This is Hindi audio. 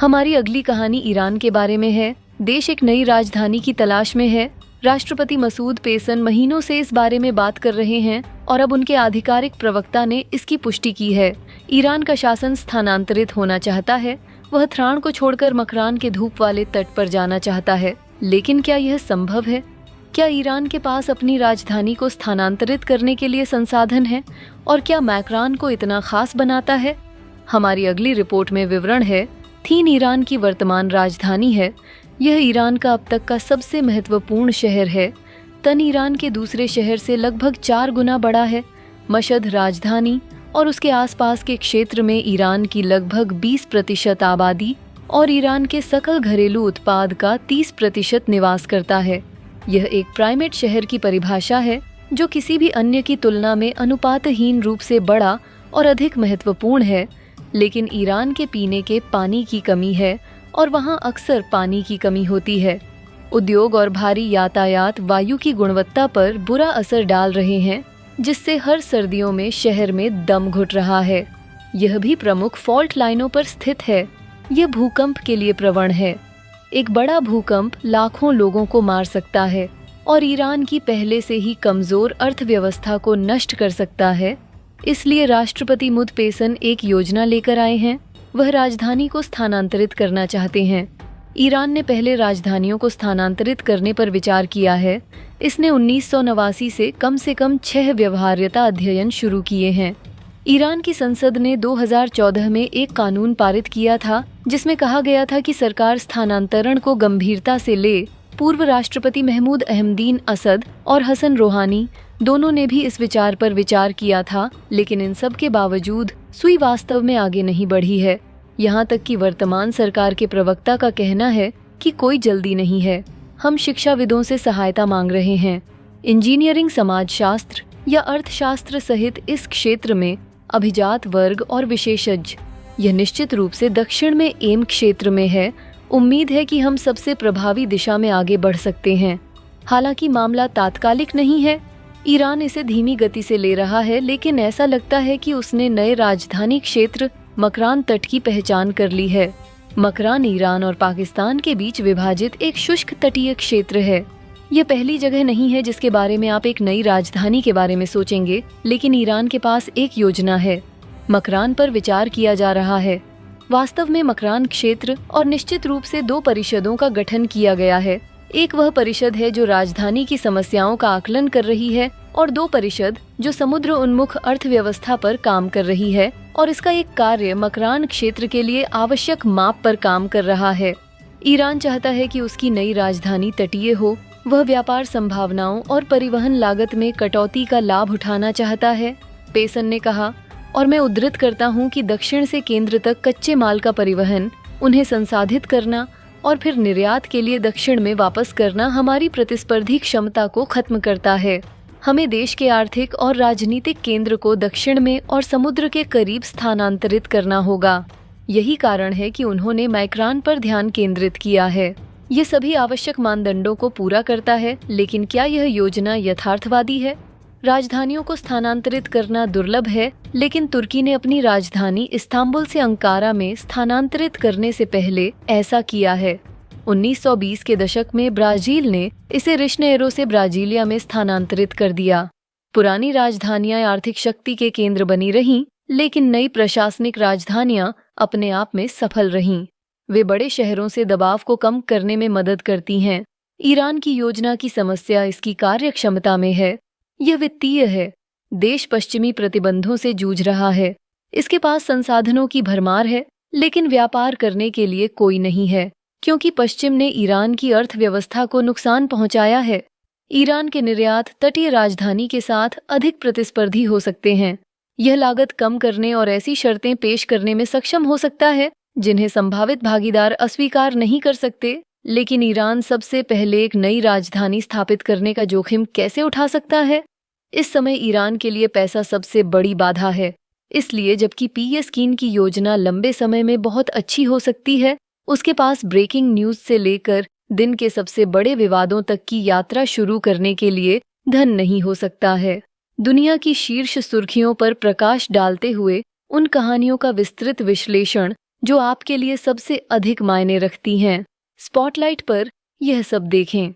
हमारी अगली कहानी ईरान के बारे में है। देश एक नई राजधानी की तलाश में है। राष्ट्रपति मसूद पेजन महीनों से इस बारे में बात कर रहे हैं और अब उनके आधिकारिक प्रवक्ता ने इसकी पुष्टि की है। ईरान का शासन स्थानांतरित होना चाहता है। वह थ्रान को छोड़कर मकरान के धूप वाले तट पर जाना चाहता है। लेकिन क्या यह संभव है? क्या ईरान के पास अपनी राजधानी को स्थानांतरित करने के लिए संसाधन है? और क्या मकरान को इतना खास बनाता है? हमारी अगली रिपोर्ट में विवरण है। थीन ईरान की वर्तमान राजधानी है। यह ईरान का अब तक का सबसे महत्वपूर्ण शहर है। तन ईरान के दूसरे शहर से लगभग 4 गुना बड़ा है। मशहद राजधानी और उसके आसपास के क्षेत्र में ईरान की लगभग 20% आबादी और ईरान के सकल घरेलू उत्पाद का 30% निवास करता है। यह एक प्राइमेट शहर की परिभाषा है जो किसी भी अन्य की तुलना में अनुपातहीन रूप से बड़ा और अधिक महत्वपूर्ण है। लेकिन ईरान के पीने के पानी की कमी है और वहाँ अक्सर पानी की कमी होती है। उद्योग और भारी यातायात वायु की गुणवत्ता पर बुरा असर डाल रहे हैं, जिससे हर सर्दियों में शहर में दम घुट रहा है। यह भी प्रमुख फॉल्ट लाइनों पर स्थित है। यह भूकंप के लिए प्रवण है। एक बड़ा भूकंप लाखों लोगों को मार सकता है और ईरान की पहले से ही कमजोर अर्थव्यवस्था को नष्ट कर सकता है। इसलिए राष्ट्रपति मसूद पेजन एक योजना लेकर आए हैं। वह राजधानी को स्थानांतरित करना चाहते हैं। ईरान ने पहले राजधानियों को स्थानांतरित करने पर विचार किया है। इसने 1989 से कम 6 व्यवहार्यता अध्ययन शुरू किए हैं। ईरान की संसद ने 2014 में एक कानून पारित किया था जिसमें कहा गया था कि सरकार स्थानांतरण को गंभीरता से ले। पूर्व राष्ट्रपति महमूद अहमदीन असद और हसन रोहानी दोनों ने भी इस विचार पर विचार किया था, लेकिन इन सब के बावजूद सुई वास्तव में आगे नहीं बढ़ी है। यहाँ तक कि वर्तमान सरकार के प्रवक्ता का कहना है कि कोई जल्दी नहीं है। हम शिक्षाविदों से सहायता मांग रहे हैं। इंजीनियरिंग, समाजशास्त्र या अर्थशास्त्र सहित इस क्षेत्र में अभिजात वर्ग और विशेषज्ञ। यह निश्चित रूप से दक्षिण में एम क्षेत्र में है। उम्मीद है कि हम सबसे प्रभावी दिशा में आगे बढ़ सकते हैं। हालांकि मामला तात्कालिक नहीं है। ईरान इसे धीमी गति से ले रहा है, लेकिन ऐसा लगता है कि उसने नए राजधानी क्षेत्र मकरान तट की पहचान कर ली है। मकरान ईरान और पाकिस्तान के बीच विभाजित एक शुष्क तटीय क्षेत्र है। यह पहली जगह नहीं है जिसके बारे में आप एक नई राजधानी के बारे में सोचेंगे, लेकिन ईरान के पास एक योजना है। मकरान पर विचार किया जा रहा है। वास्तव में मकरान क्षेत्र और निश्चित रूप से 2 परिषदों का गठन किया गया है। एक वह परिषद है जो राजधानी की समस्याओं का आकलन कर रही है और 2 परिषद जो समुद्र उन्मुख अर्थव्यवस्था पर काम कर रही है और इसका एक कार्य मकरान क्षेत्र के लिए आवश्यक माप पर काम कर रहा है। ईरान चाहता है कि उसकी नई राजधानी तटीय हो। वह व्यापार संभावनाओं और परिवहन लागत में कटौती का लाभ उठाना चाहता है, पेजन ने कहा। और मैं उद्धृत करता हूं कि दक्षिण से केंद्र तक कच्चे माल का परिवहन, उन्हें संसाधित करना और फिर निर्यात के लिए दक्षिण में वापस करना हमारी प्रतिस्पर्धी क्षमता को खत्म करता है। हमें देश के आर्थिक और राजनीतिक केंद्र को दक्षिण में और समुद्र के करीब स्थानांतरित करना होगा। यही कारण है कि उन्होंने मकरान पर ध्यान केंद्रित किया है। ये सभी आवश्यक मानदंडों को पूरा करता है, लेकिन क्या यह योजना यथार्थवादी है? राजधानियों को स्थानांतरित करना दुर्लभ है, लेकिन तुर्की ने अपनी राजधानी इस्तांबुल से अंकारा में स्थानांतरित करने से पहले ऐसा किया है। 1920 के दशक में ब्राजील ने इसे रिशनेरो से ब्राजीलिया में स्थानांतरित कर दिया। पुरानी राजधानियां आर्थिक शक्ति के केंद्र बनी रहीं, लेकिन नई प्रशासनिक राजधानियां अपने आप में सफल रहीं। वे बड़े शहरों से दबाव को कम करने में मदद करती हैं। ईरान की योजना की समस्या इसकी कार्यक्षमता में है। यह वित्तीय है। देश पश्चिमी प्रतिबंधों से जूझ रहा है। इसके पास संसाधनों की भरमार है, लेकिन व्यापार करने के लिए कोई नहीं है, क्योंकि पश्चिम ने ईरान की अर्थव्यवस्था को नुकसान पहुंचाया है। ईरान के निर्यात तटीय राजधानी के साथ अधिक प्रतिस्पर्धी हो सकते हैं। यह लागत कम करने और ऐसी शर्तें पेश करने में सक्षम हो सकता है जिन्हें संभावित भागीदार अस्वीकार नहीं कर सकते। लेकिन ईरान सबसे पहले एक नई राजधानी स्थापित करने का जोखिम कैसे उठा सकता है? इस समय ईरान के लिए पैसा सबसे बड़ी बाधा है। इसलिए जबकि पीएसकीन की योजना लंबे समय में बहुत अच्छी हो सकती है, उसके पास ब्रेकिंग न्यूज से लेकर दिन के सबसे बड़े विवादों तक की यात्रा शुरू करने के लिए धन नहीं हो सकता है। दुनिया की शीर्ष सुर्खियों पर प्रकाश डालते हुए उन कहानियों का विस्तृत विश्लेषण जो आपके लिए सबसे अधिक मायने रखती हैं। स्पॉटलाइट पर यह सब देखें।